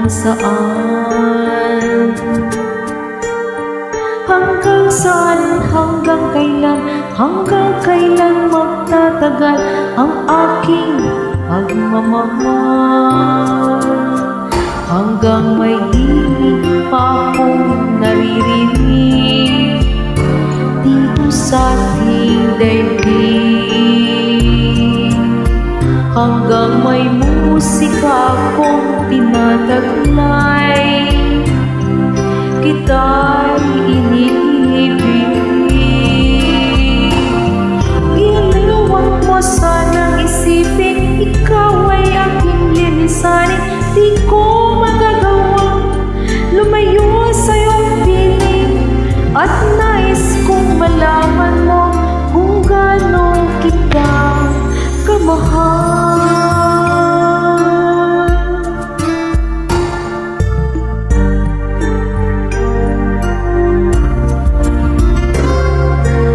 kung saan. Hanggang saan, hanggang kailan magtatagal ang aking pagmamahal? Hanggang may himig pa akong naririnig dito sa ating daigdig. Hanggang may musika akong tinataglay, kita'y iniibig. Iniluwag mo sanang isipin, ikaw ay aking lilisanin. Di ko magagawang lumayo sa iyong piling, at nais kong malaman mo kung gaano kita kamahal.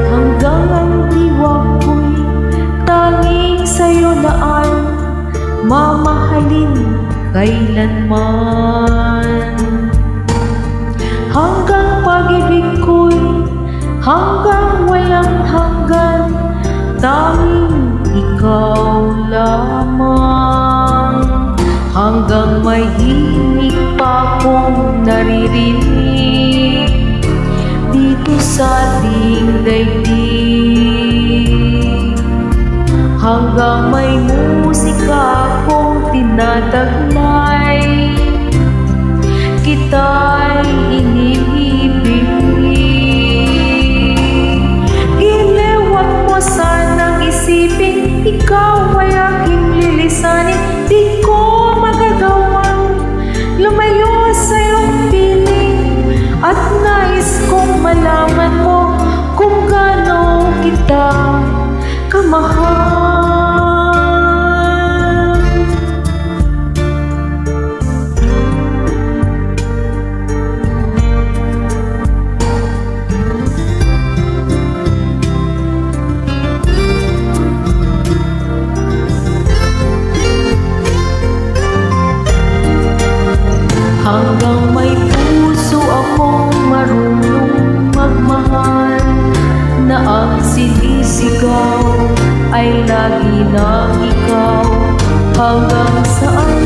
Hanggang ang diwa ko'y tanging sa'yo naan, mamahalin kailanman. Hanggang pag-ibig ko'y hanggang walang hanggan, tanging ikaw lamang. Hanggang may himig pa akong naririnig dito sa ating daigdig. Hanggang may musika akong tinataglay, kita'y iniibig. Iliwag mo sanang isipin, ikaw ay aking lilisanin. Di ko magagawang lumayo sa iyong piling, at nais kong malaman mo kung gaano kita kamahal. Hanggang may puso akong marunong magmahal, na ang sinisigaw ay lagi ng ikaw. Hanggang saan